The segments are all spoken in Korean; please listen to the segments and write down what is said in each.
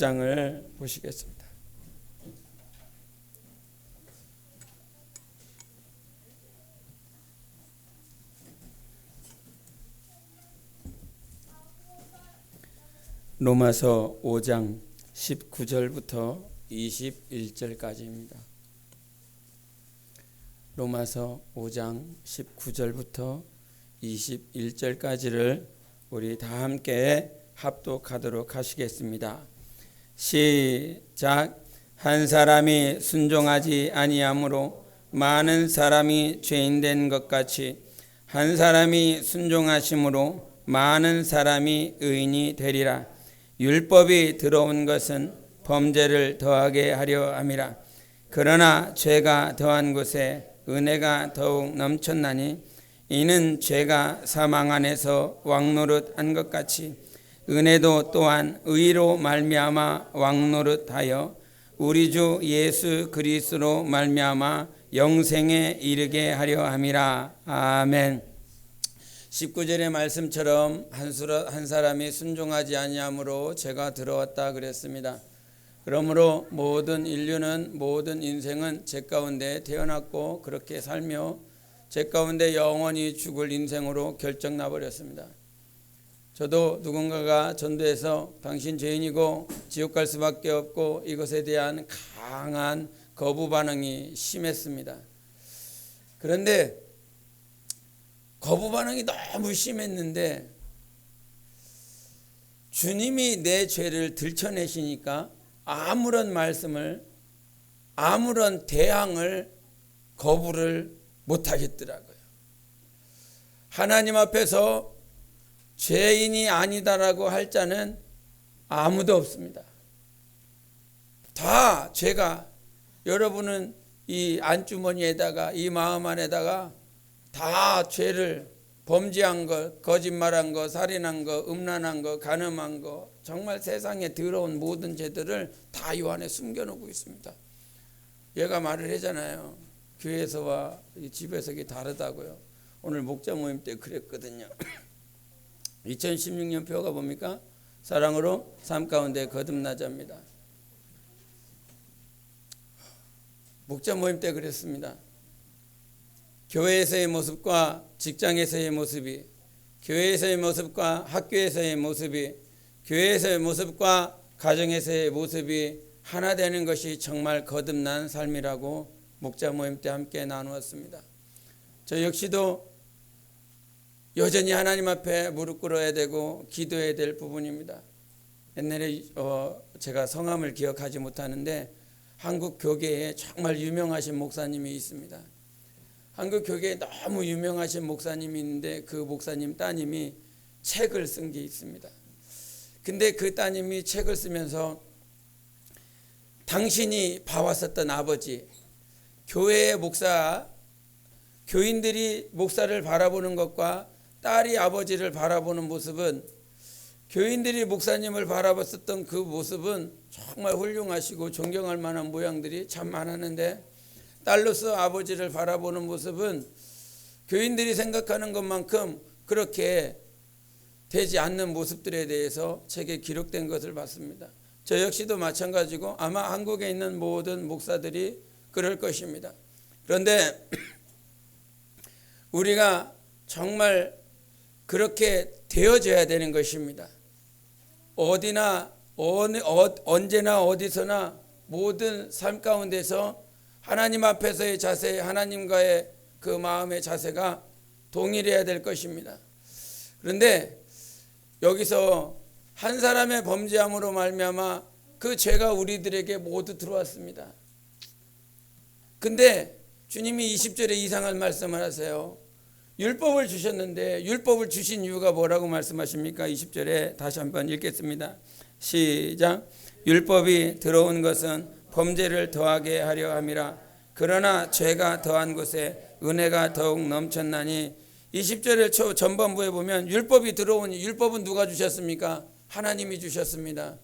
5장을 보시겠습니다. 로마서 5장 19절부터 21절까지입니다. 로마서 5장 19절부터 21절까지를 우리 다 함께 합독하도록 하시겠습니다. 시작. 한 사람이 순종하지 아니함으로 많은 사람이 죄인된 것 같이 한 사람이 순종하심으로 많은 사람이 의인이 되리라. 율법이 들어온 것은 범죄를 더하게 하려 함이라. 그러나 죄가 더한 곳에 은혜가 더욱 넘쳤나니 이는 죄가 사망 안에서 왕노릇한 것 같이 은혜도 또한 의로 말미암아 왕노릇하여 우리 주 예수 그리스도로 말미암아 영생에 이르게 하려 함이라. 아멘. 19절의 말씀처럼 한 사람이 순종하지 아니함으로 죄가 들어왔다 그랬습니다. 그러므로 모든 인류는, 모든 인생은 죄 가운데 태어났고 그렇게 살며 죄 가운데 영원히 죽을 인생으로 결정나 버렸습니다. 저도 누군가가 전도해서 당신 죄인이고 지옥 갈 수밖에 없고 이것에 대한 강한 거부 반응이 심했습니다. 그런데 거부 반응이 너무 심했는데 주님이 내 죄를 들춰내시니까 아무런 말씀을, 아무런 대항을 거부를 못하겠더라고요. 하나님 앞에서 죄인이 아니다라고 할 자는 아무도 없습니다. 다 죄가, 여러분은 이 안주머니에다가, 이 마음 안에다가 다 죄를 범죄한 것, 거짓말한 것, 살인한 것, 음란한 것, 간음한 것, 정말 세상에 더러운 모든 죄들을 다 이 안에 숨겨놓고 있습니다. 얘가 말을 하잖아요. 교회에서와 집에서 이게 다르다고요. 오늘 목자 모임 때 그랬거든요. 2016년 표가 뭡니까? 사랑으로 삶 가운데 거듭나자입니다. 목자 모임 때 그랬습니다. 교회에서의 모습과 직장에서의 모습이, 교회에서의 모습과 학교에서의 모습이, 교회에서의 모습과 가정에서의 모습이 하나 되는 것이 정말 거듭난 삶이라고 목자 모임 때 함께 나누었습니다. 저 역시도 여전히 하나님 앞에 무릎 꿇어야 되고 기도해야 될 부분입니다. 옛날에 제가 성함을 기억하지 못하는데 한국 교계에 정말 유명하신 목사님이 있습니다. 한국 교계에 너무 유명하신 목사님이 있는데 그 목사님 따님이 책을 쓴 게 있습니다. 근데 그 따님이 책을 쓰면서 당신이 봐왔었던 아버지, 교회의 목사, 교인들이 목사를 바라보는 것과 딸이 아버지를 바라보는 모습은, 교인들이 목사님을 바라봤었던 그 모습은 정말 훌륭하시고 존경할 만한 모양들이 참 많았는데 딸로서 아버지를 바라보는 모습은 교인들이 생각하는 것만큼 그렇게 되지 않는 모습들에 대해서 책에 기록된 것을 봤습니다. 저 역시도 마찬가지고 아마 한국에 있는 모든 목사들이 그럴 것입니다. 그런데 우리가 정말 그렇게 되어져야 되는 것입니다. 어디나 언제나 어디서나 모든 삶 가운데서 하나님 앞에서의 자세, 하나님과의 그 마음의 자세가 동일해야 될 것입니다. 그런데 여기서 한 사람의 범죄함으로 말미암아 그 죄가 우리들에게 모두 들어왔습니다. 근데 주님이 20절에 이상한 말씀을 하세요. 율법을 주셨는데 율법을 주신 이유가 뭐라고 말씀하십니까? 20절에 다시 한번 읽겠습니다. 시작. 율법이 들어온 것은 범죄를 더하게 하려 함이라. 그러나 죄가 더한 곳에 은혜가 더욱 넘쳤나니. 20절의 전반부에 보면 율법이 들어오니, 율법은 누가 주셨습니까? 하나님이 주셨습니다.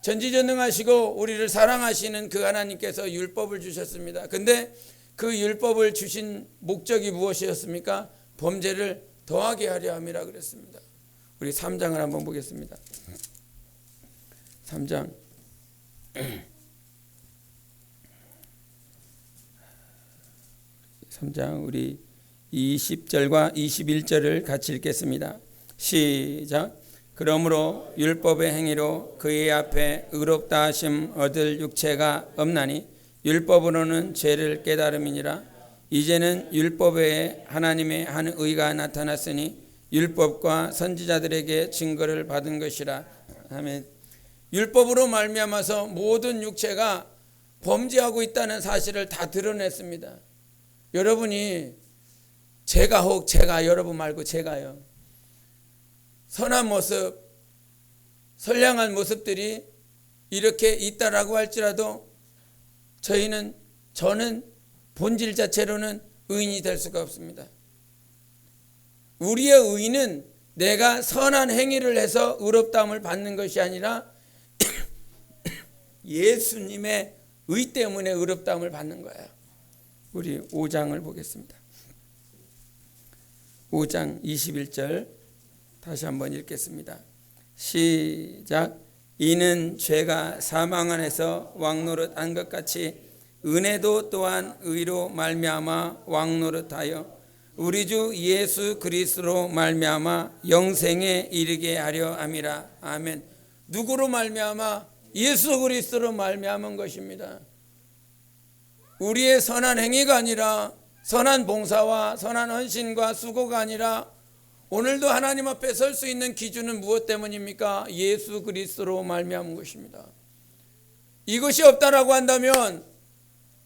전지전능하시고 우리를 사랑하시는 그 하나님께서 율법을 주셨습니다. 근데 그 율법을 주신 목적이 무엇이었습니까? 범죄를 더하게 하려 함이라 그랬습니다. 우리 3장을 한번 보겠습니다. 3장 3장 우리 20절과 21절을 같이 읽겠습니다. 시작. 그러므로 율법의 행위로 그의 앞에 의롭다 하심 얻을 육체가 없나니 율법으로는 죄를 깨달음이니라. 이제는 율법 외에 하나님의 한 의가 나타났으니 율법과 선지자들에게 증거를 받은 것이라. 아멘. 율법으로 말미암아서 모든 육체가 범죄하고 있다는 사실을 다 드러냈습니다. 여러분이 제가 여러분 말고 제가요. 선한 모습, 선량한 모습들이 이렇게 있다라고 할지라도 저는 본질 자체로는 의인이 될 수가 없습니다. 우리의 의인은 내가 선한 행위를 해서 의롭다함을 받는 것이 아니라 예수님의 의 때문에 의롭다함을 받는 거예요. 우리 5장을 보겠습니다. 5장 21절 다시 한번 읽겠습니다. 시작. 이는 죄가 사망 안에서 왕노릇 한 것 같이 은혜도 또한 의로 말미암아 왕노릇하여 우리 주 예수 그리스도로 말미암아 영생에 이르게 하려 함이라. 아멘. 누구로 말미암아? 예수 그리스도로 말미암은 것입니다. 우리의 선한 행위가 아니라, 선한 봉사와 선한 헌신과 수고가 아니라, 오늘도 하나님 앞에 설 수 있는 기준은 무엇 때문입니까? 예수 그리스도로 말미암은 것입니다. 이것이 없다라고 한다면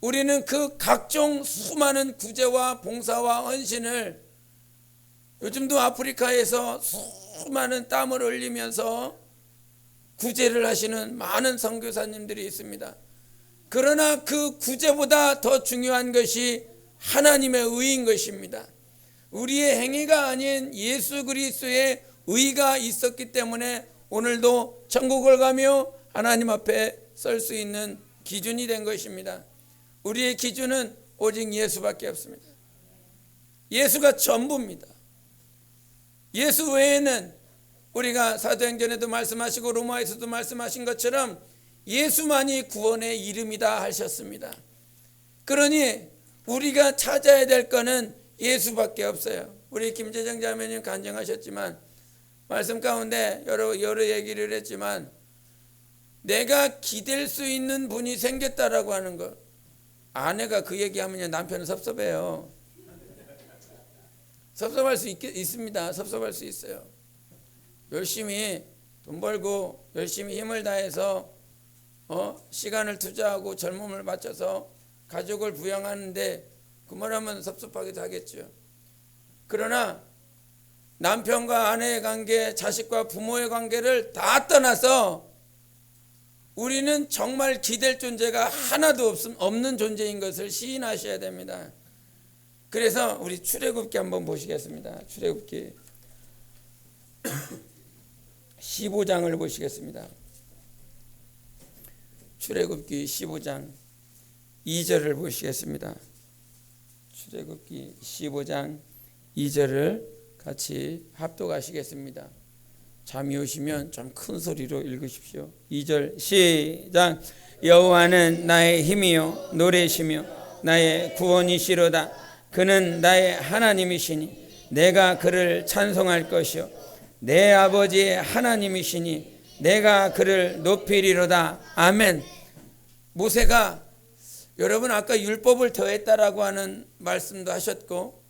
우리는 그 각종 수많은 구제와 봉사와 헌신을, 요즘도 아프리카에서 수많은 땀을 흘리면서 구제를 하시는 많은 선교사님들이 있습니다. 그러나 그 구제보다 더 중요한 것이 하나님의 의인 것입니다. 우리의 행위가 아닌 예수 그리스도의 의가 있었기 때문에 오늘도 천국을 가며 하나님 앞에 설 수 있는 기준이 된 것입니다. 우리의 기준은 오직 예수밖에 없습니다. 예수가 전부입니다. 예수 외에는 우리가 사도행전에도 말씀하시고 로마에서도 말씀하신 것처럼 예수만이 구원의 이름이다 하셨습니다. 그러니 우리가 찾아야 될 것은 예수밖에 없어요. 우리 김재정 자매님 간증하셨지만 말씀 가운데 여러 얘기를 했지만 내가 기댈 수 있는 분이 생겼다라고 하는 것, 아내가 그 얘기하면 남편은 섭섭해요. 섭섭할 수 있습니다. 섭섭할 수 있어요. 열심히 돈 벌고 열심히 힘을 다해서 시간을 투자하고 젊음을 바쳐서 가족을 부양하는데 그 말하면 섭섭하기도 하겠죠. 그러나 남편과 아내의 관계, 자식과 부모의 관계를 다 떠나서 우리는 정말 기댈 존재가 하나도 없는 존재인 것을 시인하셔야 됩니다. 그래서 우리 출애굽기 한번 보시겠습니다. 출애굽기 15장을 보시겠습니다. 출애굽기 15장 2절을 보시겠습니다. 출애굽기 15장 2절을 같이 합독하시겠습니다. 잠이 오시면 좀 큰 소리로 읽으십시오. 2절 시작. 여호와는 나의 힘이요 노래시며 나의 구원이시로다. 그는 나의 하나님이시니 내가 그를 찬송할 것이요 내 아버지의 하나님이시니 내가 그를 높이리로다. 아멘. 모세가, 여러분 아까 율법을 더했다라고 하는 말씀도 하셨고,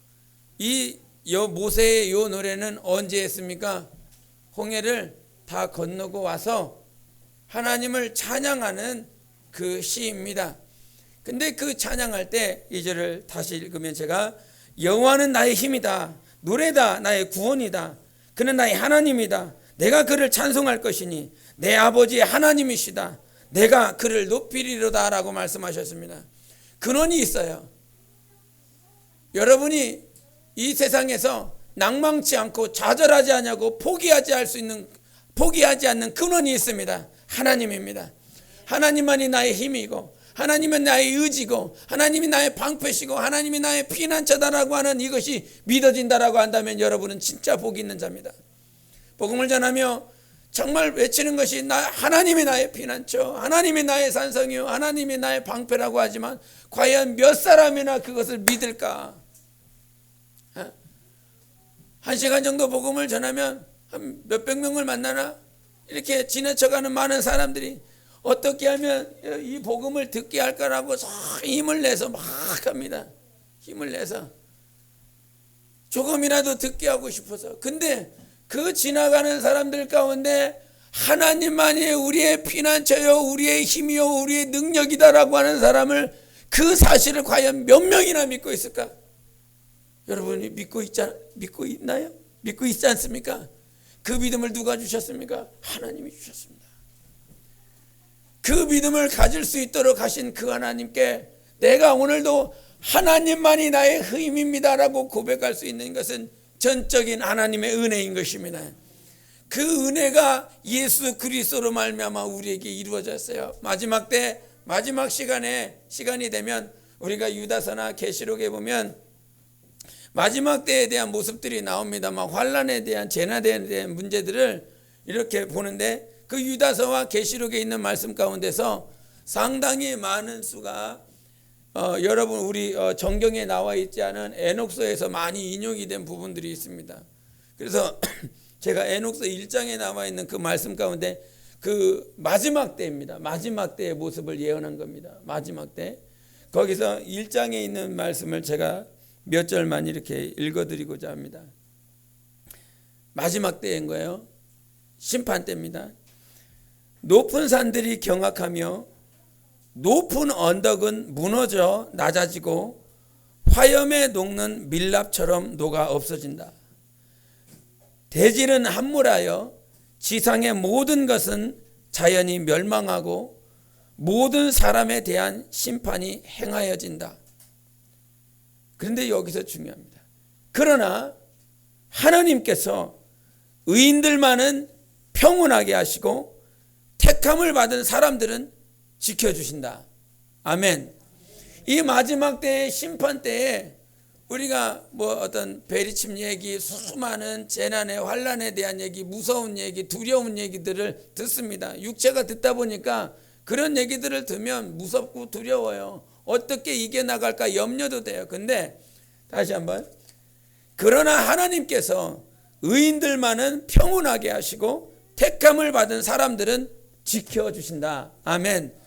이 모세의 이 노래는 언제 했습니까? 홍해를 다 건너고 와서 하나님을 찬양하는 그 시입니다. 근데 그 찬양할 때 2절을 다시 읽으면 제가, 여호와는 나의 힘이다, 노래다, 나의 구원이다, 그는 나의 하나님이다, 내가 그를 찬송할 것이니 내 아버지의 하나님이시다, 내가 그를 높이리로다 라고 말씀하셨습니다. 근원이 있어요. 여러분이 이 세상에서 낭망치 않고 좌절하지 않냐고 포기하지 않는 근원이 있습니다. 하나님입니다. 하나님만이 나의 힘이고, 하나님은 나의 의지고, 하나님이 나의 방패시고, 하나님이 나의 피난처다라고 하는 이것이 믿어진다라고 한다면 여러분은 진짜 복이 있는 자입니다. 복음을 전하며 정말 외치는 것이 하나님이 나의 피난처, 하나님이 나의 산성이요, 하나님이 나의 방패라고 하지만 과연 몇 사람이나 그것을 믿을까? 1시간 정도 복음을 전하면 한 몇백 명을 만나나? 이렇게 지나쳐가는 많은 사람들이 어떻게 하면 이 복음을 듣게 할까라고 힘을 내서 막 합니다. 힘을 내서 조금이라도 듣게 하고 싶어서. 근데 그 지나가는 사람들 가운데 하나님만이 우리의 피난처요, 우리의 힘이요, 우리의 능력이다라고 하는 사람을, 그 사실을 과연 몇 명이나 믿고 있을까? 여러분이 믿고 있나요? 믿고 있지 않습니까? 그 믿음을 누가 주셨습니까? 하나님이 주셨습니다. 그 믿음을 가질 수 있도록 하신 그 하나님께 내가 오늘도 하나님만이 나의 힘입니다라고 고백할 수 있는 것은 전적인 하나님의 은혜인 것입니다. 그 은혜가 예수 그리스도로 말미암아 우리에게 이루어졌어요. 마지막 때, 마지막 시간이 되면 우리가 유다서나 계시록에 보면 마지막 때에 대한 모습들이 나옵니다. 막 환난에 대한, 재난에 대한 문제들을 이렇게 보는데, 그 유다서와 계시록에 있는 말씀 가운데서 상당히 많은 수가 여러분 우리 정경에 나와 있지 않은 에녹서에서 많이 인용이 된 부분들이 있습니다. 그래서 제가 에녹서 1장에 나와 있는 그 말씀 가운데 그 마지막 때입니다. 마지막 때의 모습을 예언한 겁니다. 마지막 때. 거기서 1장에 있는 말씀을 제가 몇 절만 이렇게 읽어드리고자 합니다. 마지막 때인 거예요. 심판 때입니다. 높은 산들이 경악하며 높은 언덕은 무너져 낮아지고 화염에 녹는 밀랍처럼 녹아 없어진다. 대지는 함몰하여 지상의 모든 것은 자연이 멸망하고 모든 사람에 대한 심판이 행하여진다. 그런데 여기서 중요합니다. 그러나 하나님께서 의인들만은 평온하게 하시고 택함을 받은 사람들은 지켜주신다. 아멘. 이 마지막 때의 심판 때에 우리가 뭐 어떤 베리침 얘기, 수많은 재난의 환난에 대한 얘기, 무서운 얘기, 두려운 얘기들을 듣습니다. 육체가 듣다 보니까 그런 얘기들을 들으면 무섭고 두려워요. 어떻게 이겨나갈까 염려도 돼요. 근데 다시 한번, 그러나 하나님께서 의인들만은 평온하게 하시고 택함을 받은 사람들은 지켜주신다. 아멘.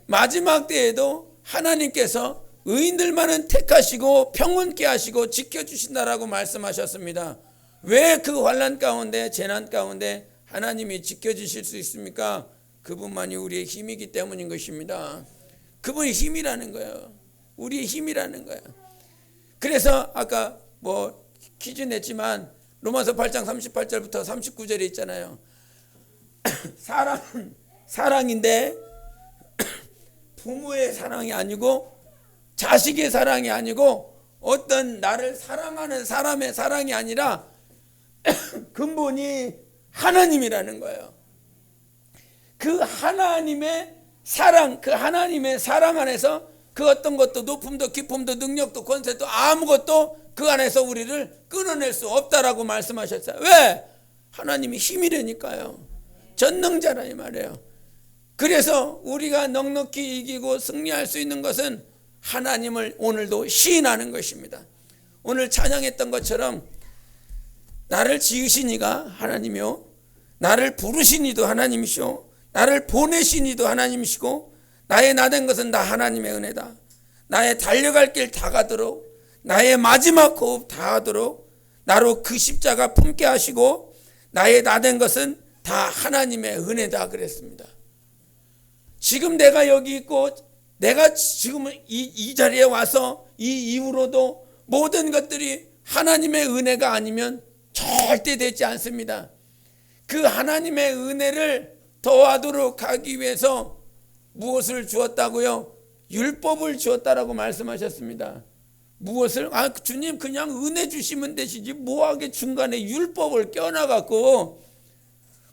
마지막 때에도 하나님께서 의인들만은 택하시고 평온케 하시고 지켜주신다라고 말씀하셨습니다. 왜 그 환난 가운데, 재난 가운데 하나님이 지켜주실 수 있습니까? 그분만이 우리의 힘이기 때문인 것입니다. 그분이 힘이라는 거예요. 우리의 힘이라는 거예요. 그래서 아까 뭐 퀴즈 냈지만 로마서 8장 38절부터 39절에 있잖아요. 사랑인데 부모의 사랑이 아니고 자식의 사랑이 아니고 어떤 나를 사랑하는 사람의 사랑이 아니라 근본이 하나님이라는 거예요. 그 하나님의 사랑, 그 하나님의 사랑 안에서 그 어떤 것도 높음도 기쁨도 능력도 권세도 아무것도 그 안에서 우리를 끊어낼 수 없다라고 말씀하셨어요. 왜? 하나님이 힘이라니까요. 전능자라 이 말이에요. 그래서 우리가 넉넉히 이기고 승리할 수 있는 것은 하나님을 오늘도 시인하는 것입니다. 오늘 찬양했던 것처럼 나를 지으신 이가 하나님이요, 나를 부르신 이도 하나님이시오, 나를 보내신 이도 하나님이시고, 나의 나된 것은 다 하나님의 은혜다. 나의 달려갈 길 다 가도록, 나의 마지막 호흡 다 하도록 나로 그 십자가 품게 하시고, 나의 나된 것은 다 하나님의 은혜다 그랬습니다. 지금 내가 여기 있고 내가 지금 이 자리에 와서 이 이후로도 모든 것들이 하나님의 은혜가 아니면 절대 되지 않습니다. 그 하나님의 은혜를 더하도록 하기 위해서 무엇을 주었다고요? 율법을 주었다라고 말씀하셨습니다. 무엇을? 주님 그냥 은혜 주시면 되시지 뭐하게 중간에 율법을 껴놔갖고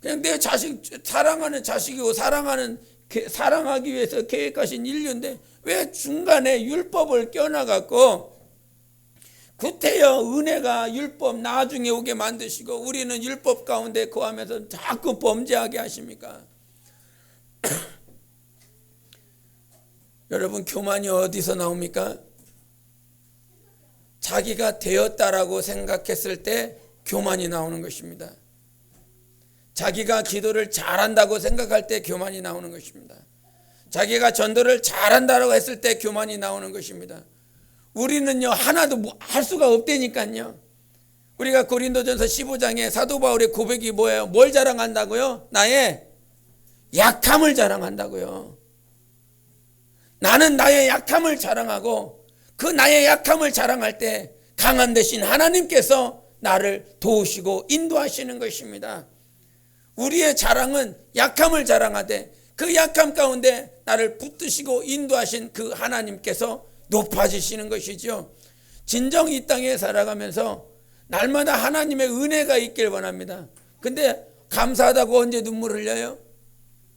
그냥 내 자식 사랑하는 자식이고 사랑하기 위해서 계획하신 인류인데 왜 중간에 율법을 껴놔갖고 구태여 은혜가 율법 나중에 오게 만드시고 우리는 율법 가운데 거하면서 자꾸 범죄하게 하십니까? 여러분, 교만이 어디서 나옵니까? 자기가 되었다라고 생각했을 때 교만이 나오는 것입니다. 자기가 기도를 잘한다고 생각할 때 교만이 나오는 것입니다. 자기가 전도를 잘한다고 했을 때 교만이 나오는 것입니다. 우리는요, 하나도 할 수가 없다니까요. 우리가 고린도전서 15장에 사도 바울의 고백이 뭐예요? 뭘 자랑한다고요? 나의 약함을 자랑한다고요. 나는 나의 약함을 자랑하고 그 나의 약함을 자랑할 때 강한 대신 하나님께서 나를 도우시고 인도하시는 것입니다. 우리의 자랑은 약함을 자랑하되 그 약함 가운데 나를 붙드시고 인도하신 그 하나님께서 높아지시는 것이죠. 진정 이 땅에 살아가면서 날마다 하나님의 은혜가 있길 원합니다. 근데 감사하다고 언제 눈물 흘려요?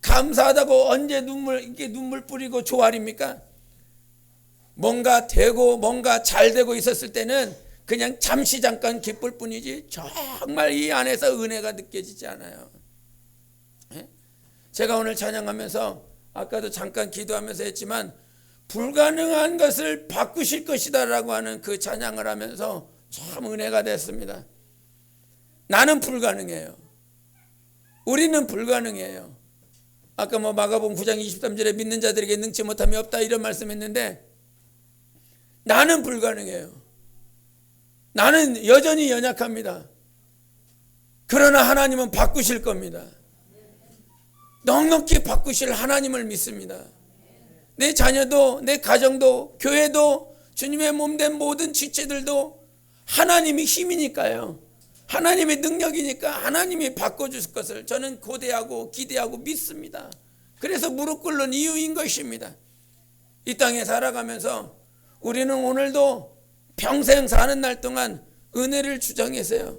감사하다고 언제 눈물 뿌리고 조아립니까? 뭔가 되고 뭔가 잘 되고 있었을 때는 그냥 잠시 잠깐 기쁠 뿐이지 정말 이 안에서 은혜가 느껴지지 않아요. 제가 오늘 찬양하면서 아까도 잠깐 기도하면서 했지만 불가능한 것을 바꾸실 것이다 라고 하는 그 찬양을 하면서 참 은혜가 됐습니다. 나는 불가능해요. 우리는 불가능해요. 아까 마가복음 9장 23절에 믿는 자들에게 능치 못함이 없다 이런 말씀했는데 나는 불가능해요. 나는 여전히 연약합니다. 그러나 하나님은 바꾸실 겁니다. 넉넉히 바꾸실 하나님을 믿습니다. 내 자녀도 내 가정도 교회도 주님의 몸된 모든 지체들도 하나님이 힘이니까요. 하나님의 능력이니까 하나님이 바꿔주실 것을 저는 고대하고 기대하고 믿습니다. 그래서 무릎 꿇는 이유인 것입니다. 이 땅에 살아가면서 우리는 오늘도 평생 사는 날 동안 은혜를 주장해서요.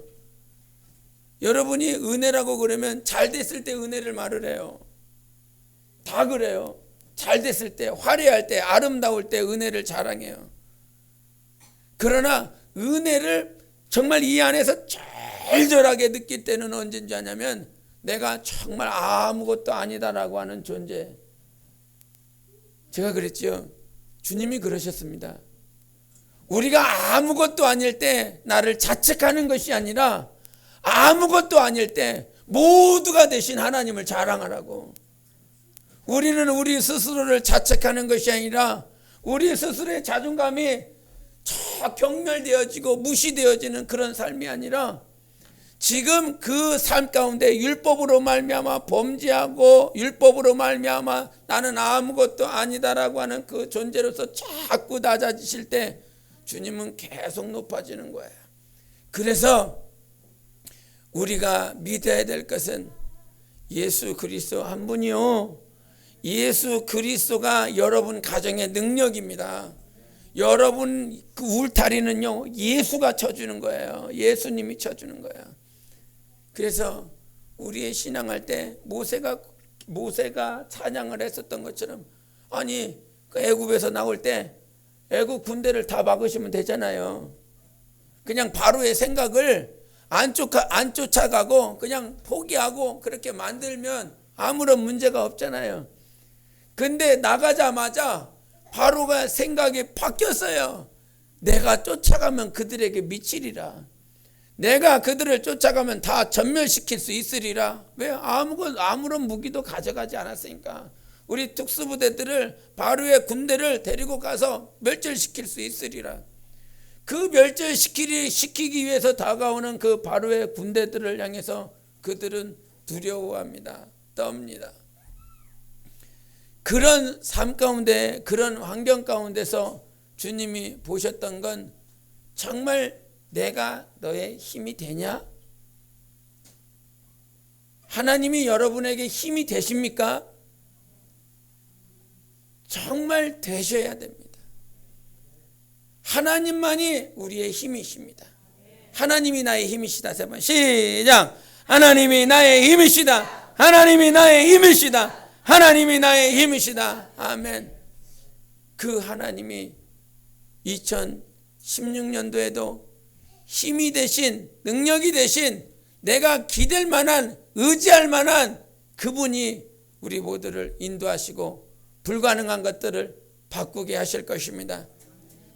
여러분이 은혜라고 그러면 잘 됐을 때 은혜를 말을 해요. 다 그래요. 잘 됐을 때, 화려할 때, 아름다울 때 은혜를 자랑해요. 그러나 은혜를 정말 이 안에서 절절하게 느낄 때는 언제인지 아냐면 내가 정말 아무것도 아니다라고 하는 존재. 제가 그랬죠. 주님이 그러셨습니다. 우리가 아무것도 아닐 때 나를 자책하는 것이 아니라 아무것도 아닐 때 모두가 되신 하나님을 자랑하라고. 우리는 우리 스스로를 자책하는 것이 아니라 우리 스스로의 자존감이 경멸되어지고 무시되어지는 그런 삶이 아니라 지금 그 삶 가운데 율법으로 말미암아 범죄하고 율법으로 말미암아 나는 아무것도 아니다라고 하는 그 존재로서 자꾸 낮아지실 때 주님은 계속 높아지는 거예요. 그래서 우리가 믿어야 될 것은 예수 그리스도 한 분이요. 예수 그리스도가 여러분 가정의 능력입니다. 여러분 그 울타리는요 예수가 쳐주는 거예요. 예수님이 쳐주는 거예요. 그래서 우리의 신앙할 때 모세가 찬양을 했었던 것처럼 아니 그 애굽에서 나올 때 애굽 군대를 다 막으시면 되잖아요. 그냥 바로의 생각을 안 쫓아가고 그냥 포기하고 그렇게 만들면 아무런 문제가 없잖아요. 근데 나가자마자 바로가 생각이 바뀌었어요. 내가 쫓아가면 그들에게 미치리라. 내가 그들을 쫓아가면 다 전멸시킬 수 있으리라. 왜? 아무런 무기도 가져가지 않았으니까. 우리 특수부대들을 바로의 군대를 데리고 가서 멸절시킬 수 있으리라. 그 멸절시키기 위해서 다가오는 그 바로의 군대들을 향해서 그들은 두려워합니다. 떱니다. 그런 삶 가운데 그런 환경 가운데서 주님이 보셨던 건 정말 내가 너의 힘이 되냐? 하나님이 여러분에게 힘이 되십니까? 정말 되셔야 됩니다. 하나님만이 우리의 힘이십니다. 하나님이 나의 힘이시다. 세 번 시작. 하나님이 나의 힘이시다. 하나님이 나의 힘이시다. 하나님이 나의 힘이시다. 아멘. 그 하나님이 16년도에도 힘이 되신, 능력이 되신, 내가 기댈 만한, 의지할 만한 그분이 우리 모두를 인도하시고 불가능한 것들을 바꾸게 하실 것입니다.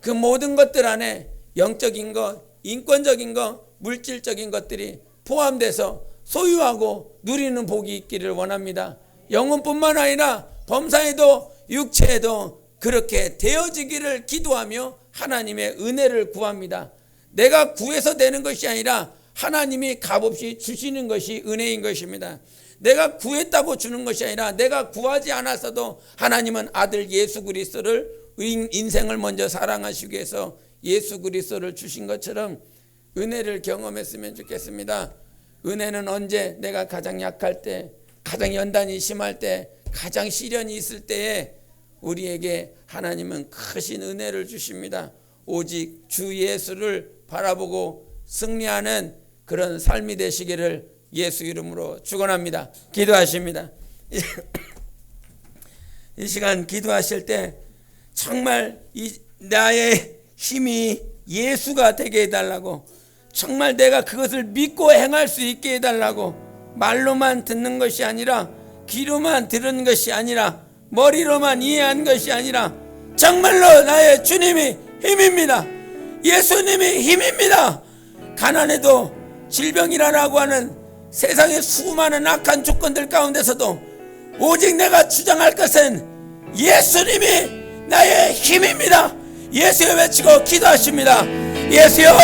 그 모든 것들 안에 영적인 것, 인권적인 것, 물질적인 것들이 포함돼서 소유하고 누리는 복이 있기를 원합니다. 영혼뿐만 아니라 범사에도 육체에도 그렇게 되어지기를 기도하며 하나님의 은혜를 구합니다. 내가 구해서 되는 것이 아니라 하나님이 값없이 주시는 것이 은혜인 것입니다. 내가 구했다고 주는 것이 아니라 내가 구하지 않았어도 하나님은 아들 예수 그리스도를 인생을 먼저 사랑하시기 위해서 예수 그리스도를 주신 것처럼 은혜를 경험했으면 좋겠습니다. 은혜는 언제? 내가 가장 약할 때, 가장 연단이 심할 때, 가장 시련이 있을 때에 우리에게 하나님은 크신 은혜를 주십니다. 오직 주 예수를 바라보고 승리하는 그런 삶이 되시기를 예수 이름으로 축원합니다. 기도하십니다. 이 시간 기도하실 때 정말 나의 힘이 예수가 되게 해달라고, 정말 내가 그것을 믿고 행할 수 있게 해달라고, 말로만 듣는 것이 아니라, 귀로만 들은 것이 아니라, 머리로만 이해한 것이 아니라 정말로 나의 주님이 힘입니다. 예수님이 힘입니다. 가난해도 질병이라고 하는 세상의 수많은 악한 조건들 가운데서도 오직 내가 주장할 것은 예수님이 나의 힘입니다. 예수여 외치고 기도하십니다. 예수여.